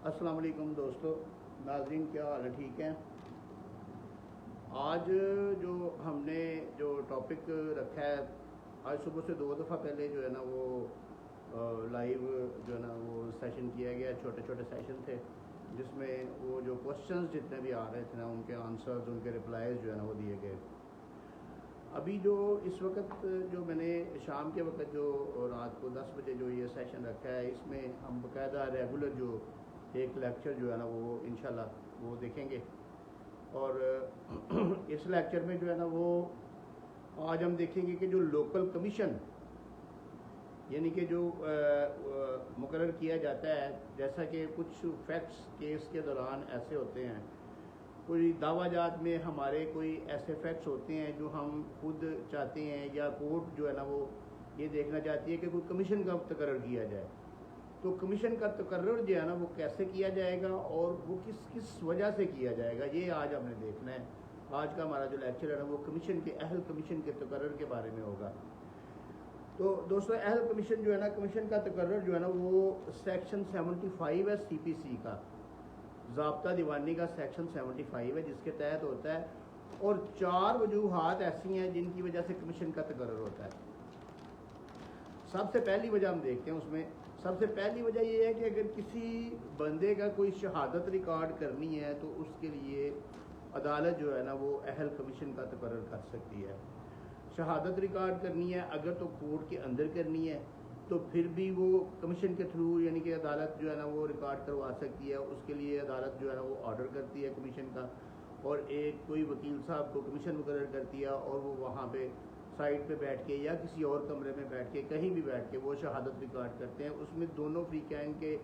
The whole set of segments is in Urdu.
السلام علیکم دوستو، ناظرین، کیا حال ہے؟ ٹھیک ہیں؟ آج جو ہم نے ٹاپک رکھا ہے، آج صبح سے 2 دفعہ پہلے جو ہے نا وہ لائیو جو ہے نا وہ سیشن کیا گیا، چھوٹے چھوٹے سیشن تھے جس میں وہ جو کوشچنز جتنے بھی آ رہے تھے نا ان کے آنسرز، ان کے رپلائز جو ہے نا وہ دیے گئے۔ ابھی جو اس وقت جو میں نے شام کے وقت جو رات کو 10 بجے جو یہ سیشن رکھا ہے، اس میں ہم باقاعدہ ریگولر جو ایک لیکچر جو ہے نا وہ انشاءاللہ وہ دیکھیں گے، اور اس لیکچر میں جو ہے نا وہ آج ہم دیکھیں گے کہ جو لوکل کمیشن یعنی کہ جو مقرر کیا جاتا ہے، جیسا کہ کچھ فیکٹس کیس کے دوران ایسے ہوتے ہیں، کوئی دعویٰ جات میں ہمارے کوئی ایسے فیکٹس ہوتے ہیں جو ہم خود چاہتے ہیں یا کورٹ جو ہے نا وہ یہ دیکھنا چاہتی ہے کہ کوئی کمیشن کا تقرر کیا جائے، تو کمیشن کا تقرر جو ہے نا وہ کیسے کیا جائے گا اور وہ کس وجہ سے کیا جائے گا، یہ آج ہم نے دیکھنا ہے۔ آج کا ہمارا جو لیکچر ہے نا وہ کمیشن کے اہل کمیشن کے تقرر کے بارے میں ہوگا۔ تو دوستو، اہل کمیشن جو ہے نا، کمیشن کا تقرر جو ہے نا وہ سیکشن 75 ہے سی پی سی کا، ضابطہ دیوانی کا سیکشن 75 ہے، جس کے تحت ہوتا ہے، اور 4 وجوہات ایسی ہیں جن کی وجہ سے کمیشن کا تقرر ہوتا ہے۔ سب سے پہلی وجہ ہم دیکھتے ہیں، اس میں سب سے پہلی وجہ یہ ہے کہ اگر کسی بندے کا کوئی شہادت ریکارڈ کرنی ہے تو اس کے لیے عدالت جو ہے نا وہ اہل کمیشن کا تقرر کر سکتی ہے۔ شہادت ریکارڈ کرنی ہے اگر تو کورٹ کے اندر کرنی ہے تو پھر بھی وہ کمیشن کے تھرو یعنی کہ عدالت جو ہے نا وہ ریکارڈ کروا سکتی ہے، اس کے لیے عدالت جو ہے نا وہ آرڈر کرتی ہے کمیشن کا، اور ایک کوئی وکیل صاحب کو کمیشن مقرر کرتی ہے، اور وہ وہاں پہ سائٹ پہ بیٹھ کے یا کسی اور کمرے میں بیٹھ کے کہیں بھی بیٹھ کے وہ شہادت ریکارڈ کرتے ہیں۔ اس میں دونوں فریقین کے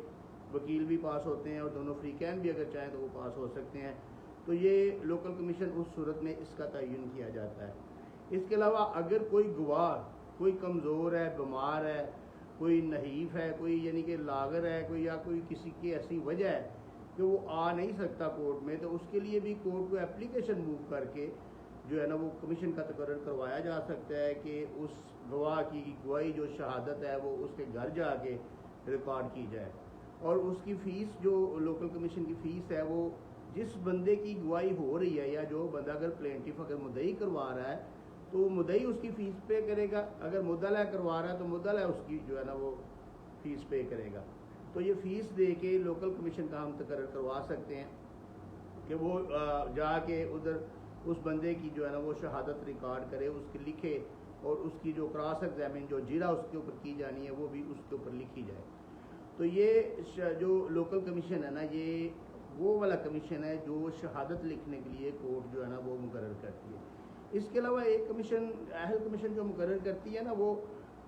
وکیل بھی پاس ہوتے ہیں، اور دونوں فریقین بھی اگر چاہیں تو وہ پاس ہو سکتے ہیں۔ تو یہ لوکل کمیشن اس صورت میں اس کا تعین کیا جاتا ہے۔ اس کے علاوہ اگر کوئی گواہ کوئی کمزور ہے، بیمار ہے، کوئی نحیف ہے، کوئی یعنی کہ لاغر ہے، کوئی یا کوئی کسی کی ایسی وجہ ہے کہ وہ آ نہیں سکتا کورٹ میں، تو اس کے لیے بھی کورٹ کو اپلیکیشن موو کر کے جو ہے نا وہ کمیشن کا تقرر کروایا جا سکتا ہے کہ اس گواہ کی گواہی جو شہادت ہے وہ اس کے گھر جا کے ریکارڈ کی جائے، اور اس کی فیس جو لوکل کمیشن کی فیس ہے وہ جس بندے کی گواہی ہو رہی ہے، یا جو بندہ اگر پلینٹیف اگر مدعی کروا رہا ہے تو مدعی اس کی فیس پے کرے گا، اگر مدعا کروا رہا ہے تو مدعا اس کی جو ہے نا وہ فیس پے کرے گا۔ تو یہ فیس دے کے لوکل کمیشن کا ہم تقرر کروا سکتے ہیں کہ وہ جا کے ادھر اس بندے کی جو ہے نا وہ شہادت ریکارڈ کرے، اس کی لکھے، اور اس کی جو کراس ایگزامن جو جرا اس کے اوپر کی جانی ہے وہ بھی اس کے اوپر لکھی جائے۔ تو یہ جو لوکل کمیشن ہے نا، یہ وہ والا کمیشن ہے جو شہادت لکھنے کے لیے کورٹ جو ہے نا وہ مقرر کرتی ہے۔ اس کے علاوہ ایک کمیشن اہل کمیشن جو مقرر کرتی ہے نا، وہ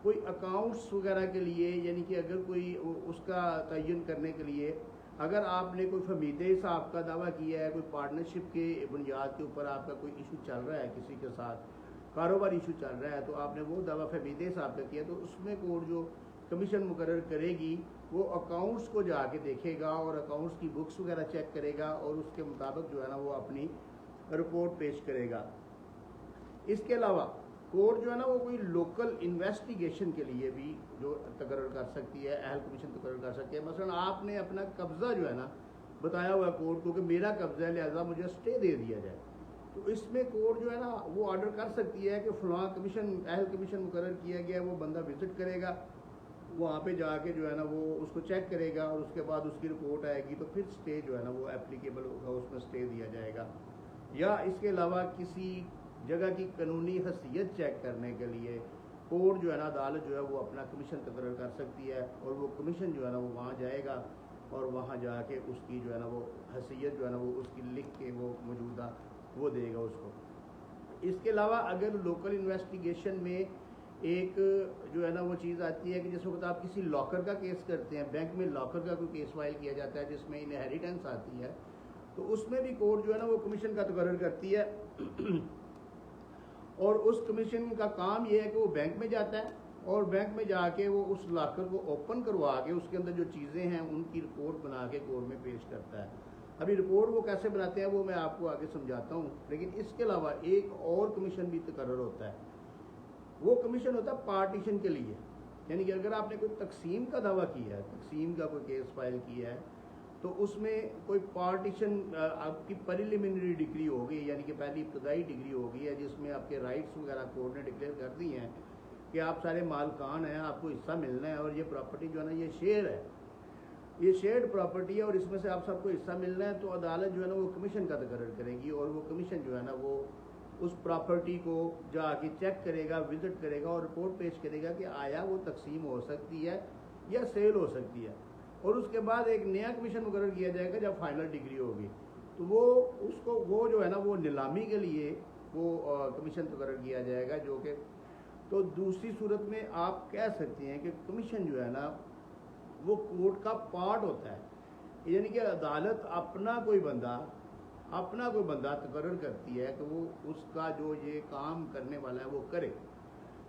کوئی اکاؤنٹس وغیرہ کے لیے، یعنی کہ اگر کوئی اس کا تعین کرنے کے لیے، اگر آپ نے کوئی فمیدے حساب کا دعویٰ کیا ہے، کوئی پارٹنرشپ کے بنیاد کے اوپر آپ کا کوئی ایشو چل رہا ہے، کسی کے ساتھ کاروبار ایشو چل رہا ہے، تو آپ نے وہ دعویٰ فمیدے حساب کا کیا، تو اس میں کورٹ جو کمیشن مقرر کرے گی وہ اکاؤنٹس کو جا کے دیکھے گا اور اکاؤنٹس کی بکس وغیرہ چیک کرے گا، اور اس کے مطابق جو ہے نا وہ اپنی رپورٹ پیش کرے گا۔ اس کے علاوہ کورٹ جو ہے نا وہ کوئی لوکل انویسٹیگیشن کے لیے بھی جو تقرر کر سکتی ہے، اہل کمیشن تقرر کر سکتی ہے۔ مثلا آپ نے اپنا قبضہ جو ہے نا بتایا ہوا ہے کورٹ کو کہ میرا قبضہ ہے لہذا مجھے اسٹے دے دیا جائے، تو اس میں کورٹ جو ہے نا وہ آرڈر کر سکتی ہے کہ فلاں کمیشن اہل کمیشن مقرر کیا گیا، وہ بندہ وزٹ کرے گا، وہاں پہ جا کے جو ہے نا وہ اس کو چیک کرے گا، اور اس کے بعد اس کی رپورٹ آئے گی تو پھر اسٹے جو ہے نا وہ اپلیکیبل ہوگا، اس میں اسٹے دیا جائے گا۔ یا اس کے علاوہ کسی جگہ کی قانونی حیثیت چیک کرنے کے لیے کورٹ جو ہے نا عدالت جو ہے وہ اپنا کمیشن تقرر کر سکتی ہے، اور وہ کمیشن جو ہے نا وہ وہاں جائے گا، اور وہاں جا کے اس کی جو ہے نا وہ حیثیت جو ہے نا وہ اس کی لکھ کے وہ موجودہ وہ دے گا اس کو۔ اس کے علاوہ اگر لوکل انویسٹیگیشن میں ایک جو ہے نا وہ چیز آتی ہے کہ جس وقت آپ کسی لاکر کا کیس کرتے ہیں، بینک میں لاکر کا کوئی کیس فائل کیا جاتا ہے جس میں انہیریٹنس آتی ہے، تو اس میں بھی کورٹ جو ہے نا وہ کمیشن کا تقرر کرتی ہے، اور اس کمیشن کا کام یہ ہے کہ وہ بینک میں جاتا ہے، اور بینک میں جا کے وہ اس لاکر کو اوپن کروا کے اس کے اندر جو چیزیں ہیں ان کی رپورٹ بنا کے کورٹ میں پیش کرتا ہے۔ ابھی رپورٹ وہ کیسے بناتے ہیں وہ میں آپ کو آگے سمجھاتا ہوں، لیکن اس کے علاوہ ایک اور کمیشن بھی تقرر ہوتا ہے، وہ کمیشن ہوتا ہے پارٹیشن کے لیے، یعنی کہ اگر آپ نے کوئی تقسیم کا دعویٰ کیا ہے، تقسیم کا کوئی کیس فائل کیا ہے، تو اس میں کوئی پارٹیشن آپ کی پریلیمنری ڈگری ہوگی، یعنی کہ پہلی ابتدائی ڈگری ہوگی ہے جس میں آپ کے رائٹس وغیرہ کورٹ نے ڈکلیئر کر دی ہیں کہ آپ سارے مالکان ہیں، آپ کو حصہ ملنا ہے، اور یہ پراپرٹی جو ہے نا یہ شیئر ہے، یہ شیئرڈ پراپرٹی ہے اور اس میں سے آپ سب کو حصہ ملنا ہے، تو عدالت جو ہے نا وہ کمیشن کا تقرر کرے گی، اور وہ کمیشن جو ہے نا وہ اس پراپرٹی کو جا کے چیک کرے گا، وزٹ کرے گا اور رپورٹ پیش کرے گا کہ آیا وہ تقسیم ہو سکتی ہے یا سیل ہو سکتی ہے، اور اس کے بعد ایک نیا کمیشن مقرر کیا جائے گا جب فائنل ڈگری ہوگی، تو وہ جو ہے نا وہ نیلامی کے لیے وہ کمیشن مقرر کیا جائے گا، جو کہ تو دوسری صورت میں آپ کہہ سکتے ہیں کہ کمیشن جو ہے نا وہ کورٹ کا پارٹ ہوتا ہے، یعنی کہ عدالت اپنا کوئی بندہ تقرر کرتی ہے کہ وہ اس کا جو یہ کام کرنے والا ہے وہ کرے۔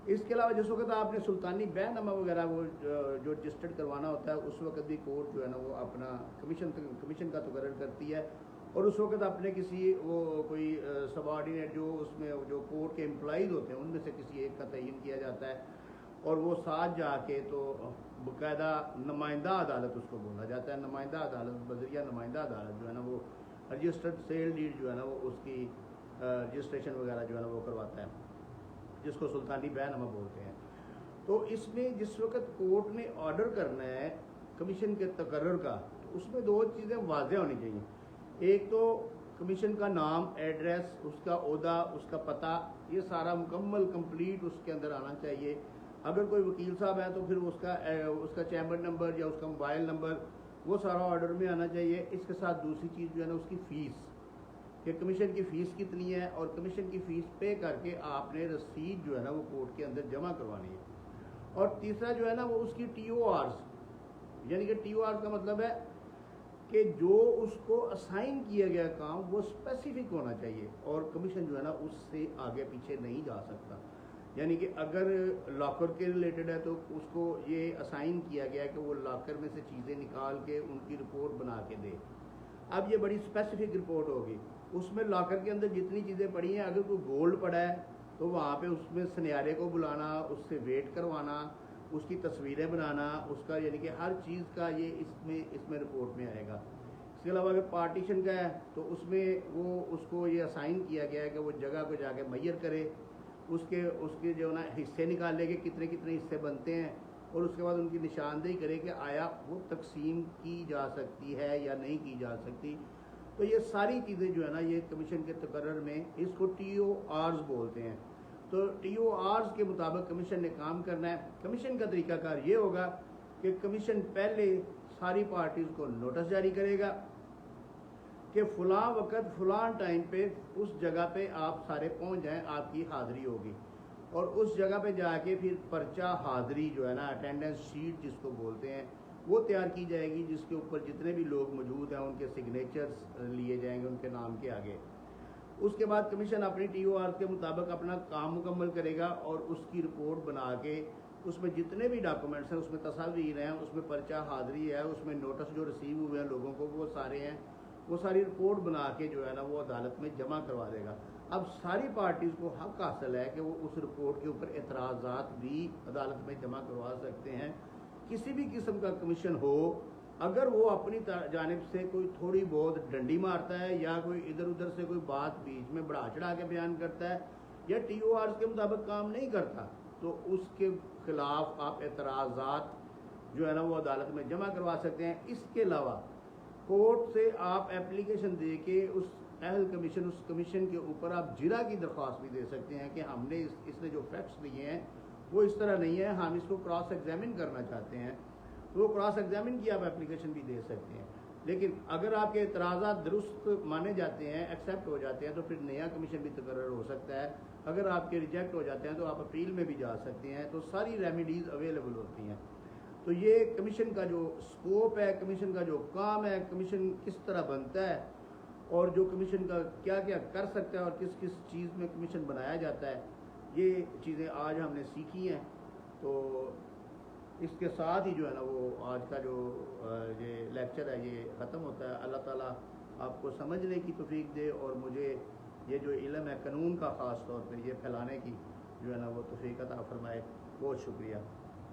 اس کے علاوہ جس وقت آپ نے سلطانی بیع نامہ وغیرہ وہ جو رجسٹرڈ کروانا ہوتا ہے اس وقت بھی کورٹ جو ہے نا وہ اپنا کمیشن کا تقرر کرتی ہے، اور اس وقت اپنے کسی وہ کوئی سب آرڈینیٹ جو اس میں جو کورٹ کے امپلائیز ہوتے ہیں ان میں سے کسی ایک کا تعین کیا جاتا ہے، اور وہ ساتھ جا کے تو باقاعدہ نمائندہ عدالت اس کو بولا جاتا ہے، نمائندہ عدالت بذریعہ نمائندہ عدالت جو ہے نا وہ رجسٹرڈ سیل ڈیڈ جو ہے نا وہ اس کی رجسٹریشن وغیرہ جو ہے نا وہ کرواتا ہے، جس کو سلطانی بیع نامہ بولتے ہیں۔ تو اس میں جس وقت کورٹ نے آرڈر کرنا ہے کمیشن کے تقرر کا، تو اس میں دو چیزیں واضح ہونی چاہیے، ایک تو کمیشن کا نام، ایڈریس، اس کا عہدہ، اس کا پتہ، یہ سارا مکمل کمپلیٹ اس کے اندر آنا چاہیے۔ اگر کوئی وکیل صاحب ہے تو پھر اس کا چیمبر نمبر یا اس کا موبائل نمبر وہ سارا آرڈر میں آنا چاہیے۔ اس کے ساتھ دوسری چیز جو ہے نا اس کی فیس، کہ کمیشن کی فیس کتنی ہے، اور کمیشن کی فیس پے کر کے آپ نے رسید جو ہے نا وہ کورٹ کے اندر جمع کروانی ہے۔ اور تیسرا جو ہے نا وہ اس کی ٹی او آرز، یعنی کہ ٹی او آرز کا مطلب ہے کہ جو اس کو اسائن کیا گیا کام وہ اسپیسیفک ہونا چاہیے، اور کمیشن جو ہے نا اس سے آگے پیچھے نہیں جا سکتا، یعنی کہ اگر لاکر کے ریلیٹڈ ہے تو اس کو یہ اسائن کیا گیا ہے کہ وہ لاکر میں سے چیزیں نکال کے ان کی رپورٹ بنا کے دے۔ اب یہ بڑی اسپیسیفک رپورٹ ہوگی، اس میں لاکر کے اندر جتنی چیزیں پڑی ہیں، اگر کوئی گولڈ پڑا ہے تو وہاں پہ اس میں سنیارے کو بلانا، اس سے ویٹ کروانا، اس کی تصویریں بنانا، اس کا یعنی کہ ہر چیز کا یہ اس میں رپورٹ میں آئے گا۔ اس کے علاوہ اگر پارٹیشن کا ہے تو اس میں وہ اس کو یہ اسائن کیا گیا ہے کہ وہ جگہ کو جا کے میئر کرے، اس کے جو نا حصے نکالے کہ کتنے حصے بنتے ہیں، اور اس کے بعد ان کی نشاندہی کرے کہ آیا وہ تقسیم کی جا سکتی ہے یا نہیں کی جا سکتی۔ تو یہ ساری چیزیں جو ہے نا یہ کمیشن کے تقرر میں اس کو ٹی او آرز بولتے ہیں۔ تو ٹی او آرز کے مطابق کمیشن نے کام کرنا ہے۔ کمیشن کا طریقہ کار یہ ہوگا کہ کمیشن پہلے ساری پارٹیز کو نوٹس جاری کرے گا کہ فلاں وقت فلاں ٹائم پہ اس جگہ پہ آپ سارے پہنچ جائیں، آپ کی حاضری ہوگی، اور اس جگہ پہ جا کے پھر پرچہ حاضری جو ہے نا اٹینڈنس شیٹ جس کو بولتے ہیں وہ تیار کی جائے گی، جس کے اوپر جتنے بھی لوگ موجود ہیں ان کے سگنیچرز لیے جائیں گے ان کے نام کے آگے۔ اس کے بعد کمیشن اپنی ٹی او آر کے مطابق اپنا کام مکمل کرے گا، اور اس کی رپورٹ بنا کے اس میں جتنے بھی ڈاکومنٹس ہیں، اس میں تصاویر ہیں، اس میں پرچہ حاضری ہے، اس میں نوٹس جو ریسیو ہوئے ہیں لوگوں کو وہ سارے ہیں، وہ ساری رپورٹ بنا کے جو ہے نا وہ عدالت میں جمع کروا دے گا۔ اب ساری پارٹیز کو حق حاصل ہے کہ وہ اس رپورٹ کے اوپر اعتراضات بھی عدالت میں جمع کروا سکتے ہیں۔ کسی بھی قسم کا کمیشن ہو، اگر وہ اپنی جانب سے کوئی تھوڑی بہت ڈنڈی مارتا ہے یا کوئی ادھر ادھر سے کوئی بات بیچ میں بڑھا چڑھا کے بیان کرتا ہے یا ٹی او آرز کے مطابق کام نہیں کرتا، تو اس کے خلاف آپ اعتراضات جو ہے نا وہ عدالت میں جمع کروا سکتے ہیں۔ اس کے علاوہ کورٹ سے آپ اپلیکیشن دے کے اس کمیشن کے اوپر آپ جرا کی درخواست بھی دے سکتے ہیں کہ ہم نے اس نے جو فیکٹس لیے ہیں وہ اس طرح نہیں ہے، ہم اس کو کراس ایگزامن کرنا چاہتے ہیں، تو وہ کراس ایگزامن کی آپ اپلیکیشن بھی دے سکتے ہیں۔ لیکن اگر آپ کے اعتراضات درست مانے جاتے ہیں، ایکسیپٹ ہو جاتے ہیں، تو پھر نیا کمیشن بھی تقرر ہو سکتا ہے۔ اگر آپ کے ریجیکٹ ہو جاتے ہیں تو آپ اپیل میں بھی جا سکتے ہیں، تو ساری ریمیڈیز اویلیبل ہوتی ہیں۔ تو یہ کمیشن کا جو اسکوپ ہے، کمیشن کا جو کام ہے، کمیشن کس طرح بنتا ہے، اور جو کمیشن کا کیا کیا کر سکتا ہے اور کس کس چیز میں کمیشن بنایا جاتا ہے، یہ چیزیں آج ہم نے سیکھی ہیں۔ تو اس کے ساتھ ہی جو ہے نا وہ آج کا جو یہ لیکچر ہے یہ ختم ہوتا ہے۔ اللہ تعالیٰ آپ کو سمجھنے کی توفیق دے، اور مجھے یہ جو علم ہے قانون کا خاص طور پہ یہ پھیلانے کی جو ہے نا وہ توفیق عطا فرمائے۔ بہت شکریہ۔